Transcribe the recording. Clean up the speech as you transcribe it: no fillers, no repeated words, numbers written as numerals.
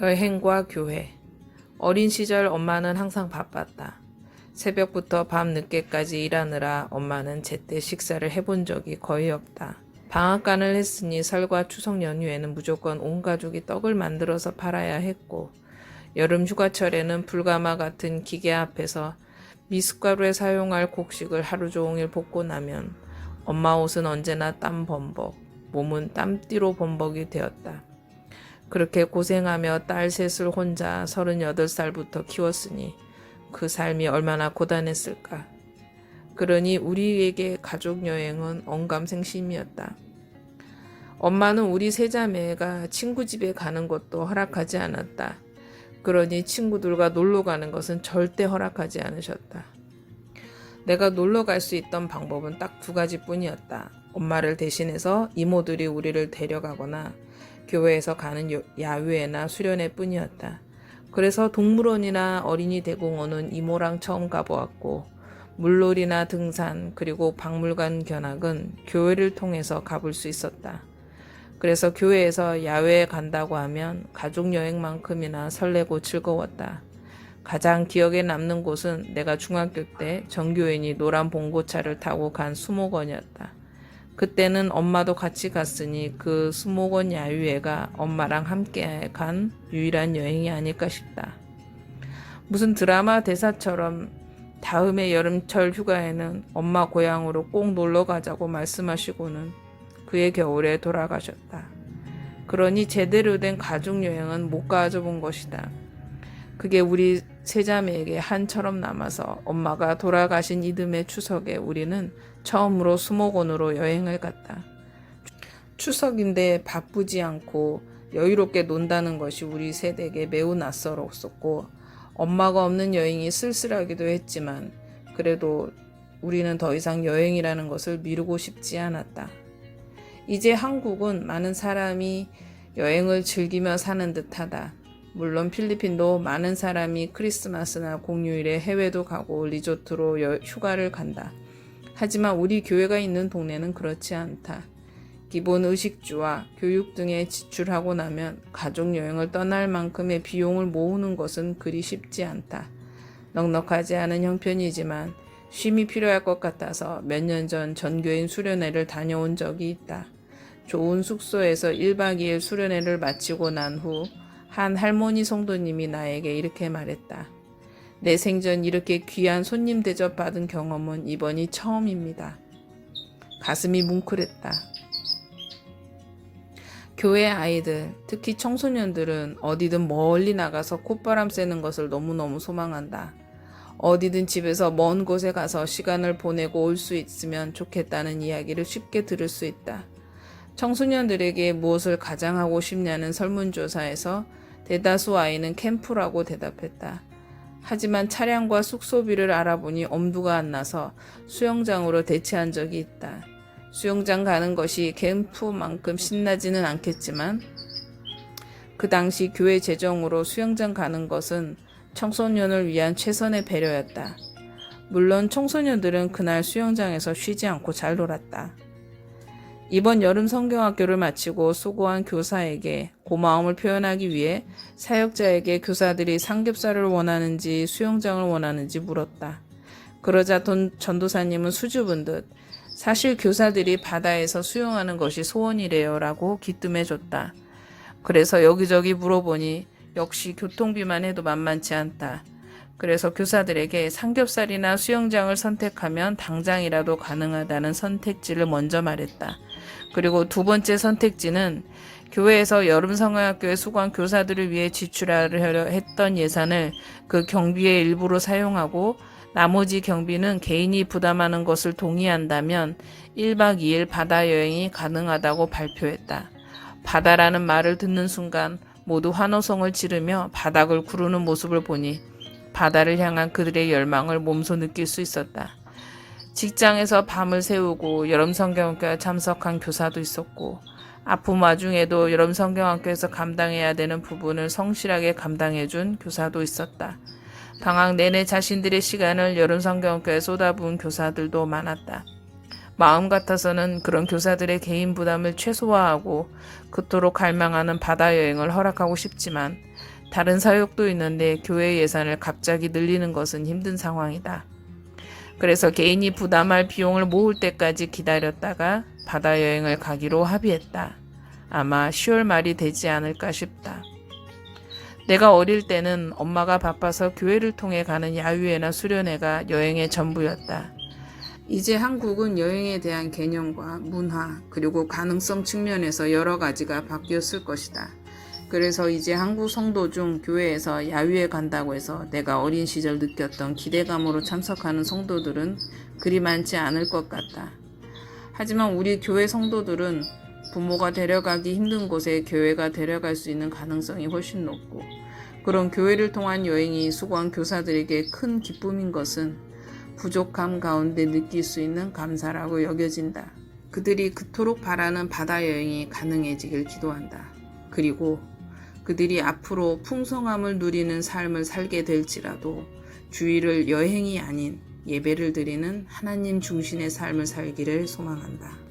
여행과 교회. 어린 시절 엄마는 항상 바빴다. 새벽부터 밤 늦게까지 일하느라 엄마는 제때 식사를 해본 적이 거의 없다. 방앗간을 했으니 설과 추석 연휴에는 무조건 온 가족이 떡을 만들어서 팔아야 했고, 여름 휴가철에는 불가마 같은 기계 앞에서 미숫가루에 사용할 곡식을 하루 종일 볶고 나면 엄마 옷은 언제나 땀 범벅, 몸은 땀띠로 범벅이 되었다. 그렇게 고생하며 딸 셋을 혼자 38살부터 키웠으니 그 삶이 얼마나 고단했을까. 그러니 우리에게 가족 여행은 언감생심이었다. 엄마는 우리 세 자매가 친구 집에 가는 것도 허락하지 않았다. 그러니 친구들과 놀러 가는 것은 절대 허락하지 않으셨다. 내가 놀러 갈 수 있던 방법은 딱 2가지뿐이었다. 엄마를 대신해서 이모들이 우리를 데려가거나 교회에서 가는 야유회나 수련회 뿐이었다. 그래서 동물원이나 어린이 대공원은 이모랑 처음 가보았고, 물놀이나 등산 그리고 박물관 견학은 교회를 통해서 가볼 수 있었다. 그래서 교회에서 야외에 간다고 하면 가족여행만큼이나 설레고 즐거웠다. 가장 기억에 남는 곳은 내가 중학교 때 전교인이 노란 봉고차를 타고 간 수목원이었다. 그때는 엄마도 같이 갔으니 그 수목원 야유회가 엄마랑 함께 간 유일한 여행이 아닐까 싶다. 무슨 드라마 대사처럼 다음해 여름철 휴가에는 엄마 고향으로 꼭 놀러 가자고 말씀하시고는 그해 겨울에 돌아가셨다. 그러니 제대로 된 가족여행은 못 가져본 것이다. 그게 우리 세자매에게 한처럼 남아서 엄마가 돌아가신 이듬해 추석에 우리는 처음으로 수목원으로 여행을 갔다. 추석인데 바쁘지 않고 여유롭게 논다는 것이 우리 세대에게 매우 낯설었었고, 엄마가 없는 여행이 쓸쓸하기도 했지만 그래도 우리는 더 이상 여행이라는 것을 미루고 싶지 않았다. 이제 한국은 많은 사람이 여행을 즐기며 사는 듯하다. 물론 필리핀도 많은 사람이 크리스마스나 공휴일에 해외도 가고 리조트로 휴가를 간다. 하지만 우리 교회가 있는 동네는 그렇지 않다. 기본 의식주와 교육 등에 지출하고 나면 가족여행을 떠날 만큼의 비용을 모으는 것은 그리 쉽지 않다. 넉넉하지 않은 형편이지만 쉼이 필요할 것 같아서 몇 년 전 전교인 수련회를 다녀온 적이 있다. 좋은 숙소에서 1박 2일 수련회를 마치고 난 후 한 할머니 성도님이 나에게 이렇게 말했다. 내 생전 이렇게 귀한 손님 대접 받은 경험은 이번이 처음입니다. 가슴이 뭉클했다. 교회 아이들, 특히 청소년들은 어디든 멀리 나가서 콧바람 쐬는 것을 너무너무 소망한다. 어디든 집에서 먼 곳에 가서 시간을 보내고 올 수 있으면 좋겠다는 이야기를 쉽게 들을 수 있다. 청소년들에게 무엇을 가장 하고 싶냐는 설문조사에서 대다수 아이는 캠프라고 대답했다. 하지만 차량과 숙소비를 알아보니 엄두가 안 나서 수영장으로 대체한 적이 있다. 수영장 가는 것이 캠프만큼 신나지는 않겠지만 그 당시 교회 재정으로 수영장 가는 것은 청소년을 위한 최선의 배려였다. 물론 청소년들은 그날 수영장에서 쉬지 않고 잘 놀았다. 이번 여름 성경학교를 마치고 수고한 교사에게 고마움을 표현하기 위해 사역자에게 교사들이 삼겹살을 원하는지 수영장을 원하는지 물었다. 그러자 전도사님은 수줍은 듯 사실 교사들이 바다에서 수영하는 것이 소원이래요 라고 기뜸해줬다. 그래서 여기저기 물어보니 역시 교통비만 해도 만만치 않다. 그래서 교사들에게 삼겹살이나 수영장을 선택하면 당장이라도 가능하다는 선택지를 먼저 말했다. 그리고 2번째 선택지는 교회에서 여름 성경학교에 수고한 교사들을 위해 지출하려 했던 예산을 그 경비의 일부로 사용하고 나머지 경비는 개인이 부담하는 것을 동의한다면 1박 2일 바다 여행이 가능하다고 발표했다. 바다라는 말을 듣는 순간 모두 환호성을 지르며 바닥을 구르는 모습을 보니 바다를 향한 그들의 열망을 몸소 느낄 수 있었다. 직장에서 밤을 새우고 여름 성경학교에 참석한 교사도 있었고, 아픔 와중에도 여름 성경학교에서 감당해야 되는 부분을 성실하게 감당해준 교사도 있었다. 방학 내내 자신들의 시간을 여름 성경학교에 쏟아부은 교사들도 많았다. 마음 같아서는 그런 교사들의 개인 부담을 최소화하고 그토록 갈망하는 바다 여행을 허락하고 싶지만 다른 사역도 있는데 교회 예산을 갑자기 늘리는 것은 힘든 상황이다. 그래서 개인이 부담할 비용을 모을 때까지 기다렸다가 바다 여행을 가기로 합의했다. 아마 10월 말이 되지 않을까 싶다. 내가 어릴 때는 엄마가 바빠서 교회를 통해 가는 야유회나 수련회가 여행의 전부였다. 이제 한국은 여행에 대한 개념과 문화 그리고 가능성 측면에서 여러 가지가 바뀌었을 것이다. 그래서 이제 한국 성도 중 교회에서 야유회 간다고 해서 내가 어린 시절 느꼈던 기대감으로 참석하는 성도들은 그리 많지 않을 것 같다. 하지만 우리 교회 성도들은 부모가 데려가기 힘든 곳에 교회가 데려갈 수 있는 가능성이 훨씬 높고 그런 교회를 통한 여행이 수고한 교사들에게 큰 기쁨인 것은 부족함 가운데 느낄 수 있는 감사라고 여겨진다. 그들이 그토록 바라는 바다 여행이 가능해지길 기도한다. 그리고 그들이 앞으로 풍성함을 누리는 삶을 살게 될지라도 주일을 여행이 아닌 예배를 드리는 하나님 중심의 삶을 살기를 소망한다.